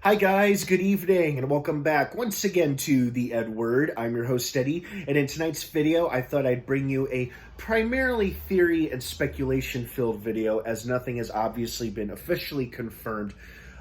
Hi guys, good evening, and welcome back once again to the EdWord. I'm your host, Eddie, and in tonight's video, I thought I'd bring you a primarily theory and speculation-filled video, as nothing has obviously been officially confirmed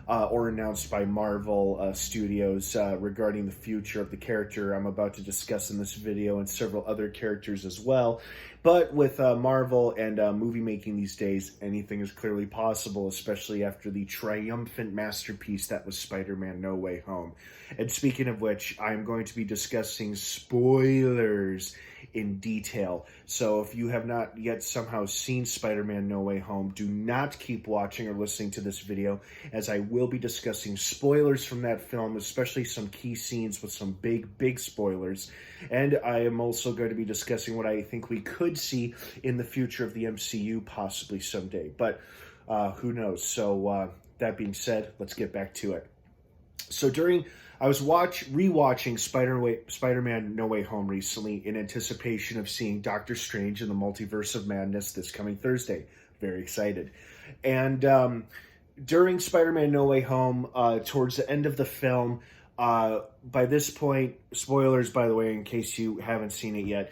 or announced by Marvel Studios regarding the future of the character I'm about to discuss in this video, and several other characters as well. But with Marvel and movie making these days, anything is clearly possible, especially after the triumphant masterpiece that was Spider-Man No Way Home. And speaking of which, I'm going to be discussing spoilers in detail. So if you have not yet somehow seen Spider-Man No Way Home, do not keep watching or listening to this video, as I will be discussing spoilers from that film, especially some key scenes with some big spoilers. And I am also going to be discussing what I think we could see in the future of the MCU, possibly someday. But who knows? So that being said, let's get back to it. So I was rewatching Spider-Man No Way Home recently in anticipation of seeing Doctor Strange in the Multiverse of Madness this coming Thursday. Very excited. And during Spider-Man No Way Home, towards the end of the film, by this point, spoilers by the way, in case you haven't seen it yet,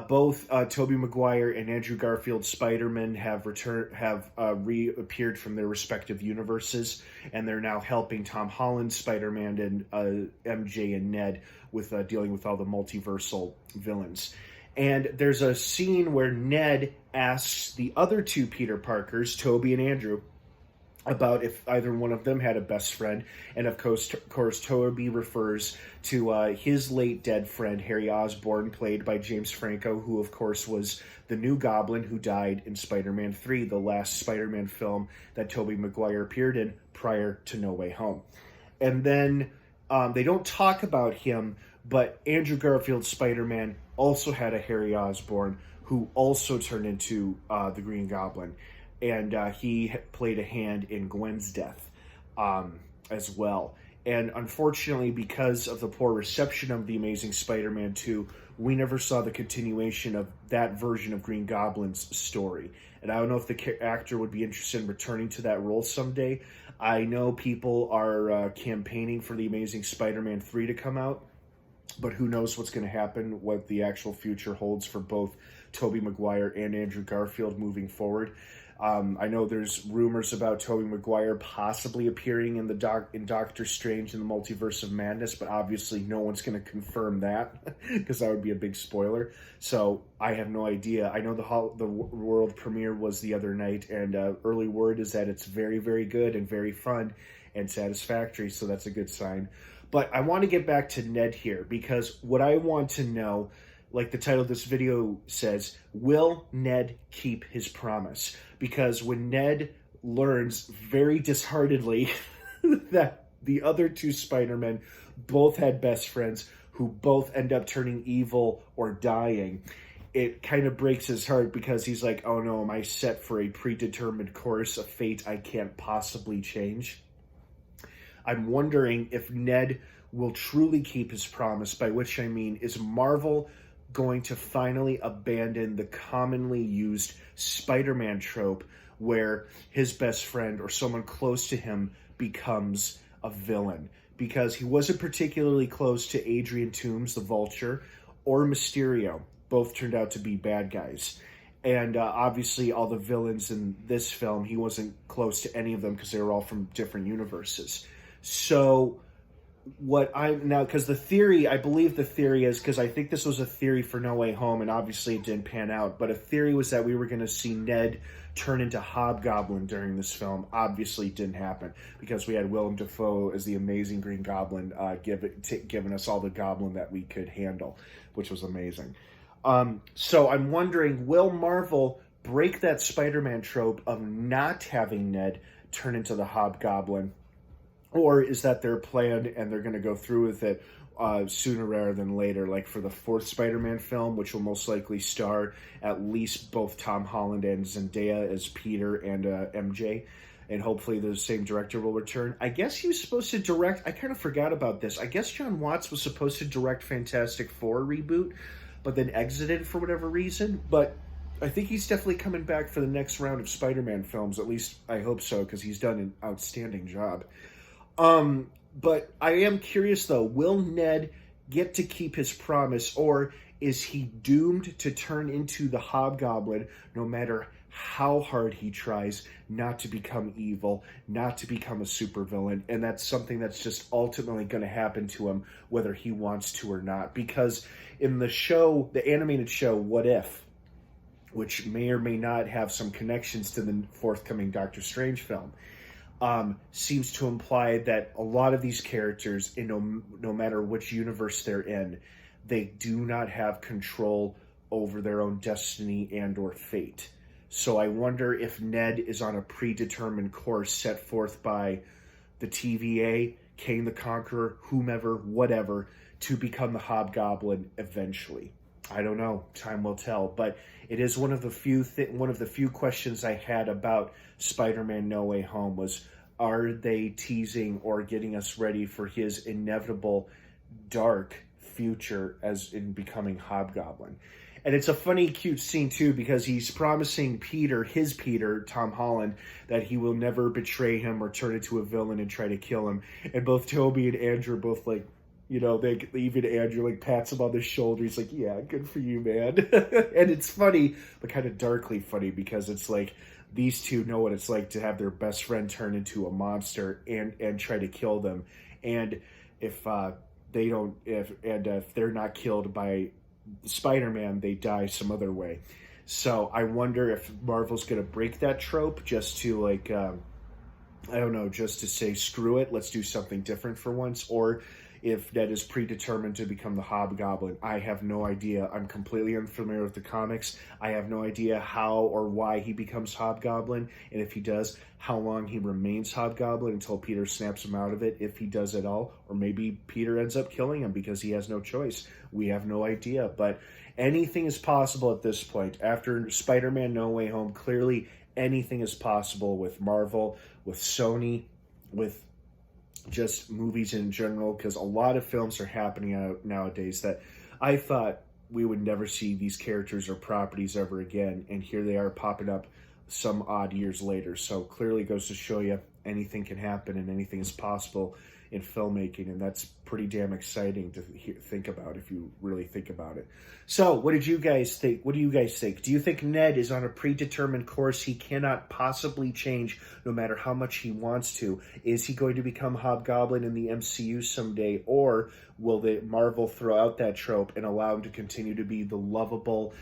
both Tobey Maguire and Andrew Garfield's Spider-Man have reappeared from their respective universes, and they're now helping Tom Holland's Spider-Man and MJ and Ned with dealing with all the multiversal villains. And there's a scene where Ned asks the other two Peter Parkers, Tobey and Andrew, about if either one of them had a best friend. And of course Tobey refers to his late dead friend, Harry Osborn, played by James Franco, who of course was the new Goblin who died in Spider-Man 3, the last Spider-Man film that Tobey Maguire appeared in prior to No Way Home. And then they don't talk about him, but Andrew Garfield's Spider-Man also had a Harry Osborn, who also turned into the Green Goblin. And he played a hand in Gwen's death as well. And unfortunately, because of the poor reception of The Amazing Spider-Man 2, we never saw the continuation of that version of Green Goblin's story. And I don't know if the actor would be interested in returning to that role someday. I know people are campaigning for The Amazing Spider-Man 3 to come out, but who knows what's going to happen, what the actual future holds for both Tobey Maguire and Andrew Garfield moving forward. I know there's rumors about Tobey Maguire possibly appearing in Doctor Strange in the Multiverse of Madness, but obviously no one's going to confirm that because that would be a big spoiler. So I have no idea. I know the world premiere was the other night, and early word is that it's very, very good and very fun and satisfactory, so that's a good sign. But I want to get back to Ned here, because what I want to know, like the title of this video says, will Ned keep his promise? Because when Ned learns very disheartedly that the other two Spider-Men both had best friends who both end up turning evil or dying, it kind of breaks his heart, because he's like, oh no, am I set for a predetermined course, a fate I can't possibly change? I'm wondering if Ned will truly keep his promise, by which I mean, is Marvel going to finally abandon the commonly used Spider-Man trope where his best friend or someone close to him becomes a villain? Because he wasn't particularly close to Adrian Toomes, the Vulture, or Mysterio. Both turned out to be bad guys. And obviously all the villains in this film, he wasn't close to any of them because they were all from different universes. So because the theory, I believe the theory is, because I think this was a theory for No Way Home, and obviously it didn't pan out, but a theory was that we were going to see Ned turn into Hobgoblin during this film. Obviously it didn't happen, because we had Willem Dafoe as the amazing Green Goblin, giving us all the Goblin that we could handle, which was amazing. So I'm wondering, will Marvel break that Spider-Man trope of not having Ned turn into the Hobgoblin? Or is that their plan and they're going to go through with it sooner rather than later, like for the fourth Spider-Man film, which will most likely star at least both Tom Holland and Zendaya as Peter and MJ, and hopefully the same director will return. I guess he was supposed to direct, I kind of forgot about this, I guess John Watts was supposed to direct Fantastic Four reboot, but then exited for whatever reason. But I think he's definitely coming back for the next round of Spider-Man films, at least I hope so, because he's done an outstanding job. But I am curious, though, will Ned get to keep his promise, or is he doomed to turn into the Hobgoblin no matter how hard he tries not to become evil, not to become a supervillain? And that's something that's just ultimately going to happen to him, whether he wants to or not. Because in the show, the animated show, What If, which may or may not have some connections to the forthcoming Doctor Strange film, seems to imply that a lot of these characters, no matter which universe they're in, they do not have control over their own destiny and or fate. So I wonder if Ned is on a predetermined course set forth by the TVA, Kane the Conqueror, whomever, whatever, to become the Hobgoblin eventually. I don't know. Time will tell. But it is one of the few questions I had about Spider-Man No Way Home was, are they teasing or getting us ready for his inevitable dark future as in becoming Hobgoblin? And it's a funny, cute scene, too, because he's promising his Peter, Tom Holland, that he will never betray him or turn into a villain and try to kill him. And both Toby and Andrew are both like, even Andrew pats him on the shoulder. He's like, yeah, good for you, man. And it's funny, but kind of darkly funny, because it's like these two know what it's like to have their best friend turn into a monster and try to kill them. And if they're not killed by Spider-Man, they die some other way. So I wonder if Marvel's going to break that trope just to just to say, screw it, let's do something different for once, or if Ned is predetermined to become the Hobgoblin. I have no idea. I'm completely unfamiliar with the comics. I have no idea how or why he becomes Hobgoblin, and if he does, how long he remains Hobgoblin until Peter snaps him out of it, if he does at all. Or maybe Peter ends up killing him because he has no choice. We have no idea, but anything is possible at this point. After Spider-Man No Way Home, clearly anything is possible with Marvel, with Sony, with just movies in general, because a lot of films are happening out nowadays that I thought we would never see these characters or properties ever again, and here they are popping up some odd years later. So clearly goes to show you anything can happen and anything is possible in filmmaking, and that's pretty damn exciting to think about if you really think about it. So what did you guys think? What do you guys think? Do you think Ned is on a predetermined course he cannot possibly change no matter how much he wants to? Is he going to become Hobgoblin in the MCU someday, or will Marvel throw out that trope and allow him to continue to be the lovable,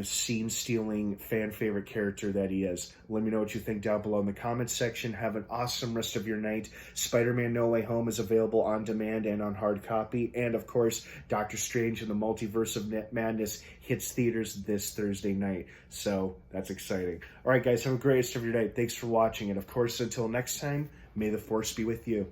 scene-stealing, fan-favorite character that he is? Let me know what you think down below in the comments section. Have an awesome rest of your night. Spider-Man No Way Home is available on demand and on hard copy. And, of course, Doctor Strange and the Multiverse of Madness hits theaters this Thursday night. So, that's exciting. All right, guys, have a great rest of your night. Thanks for watching. And, of course, until next time, may the Force be with you.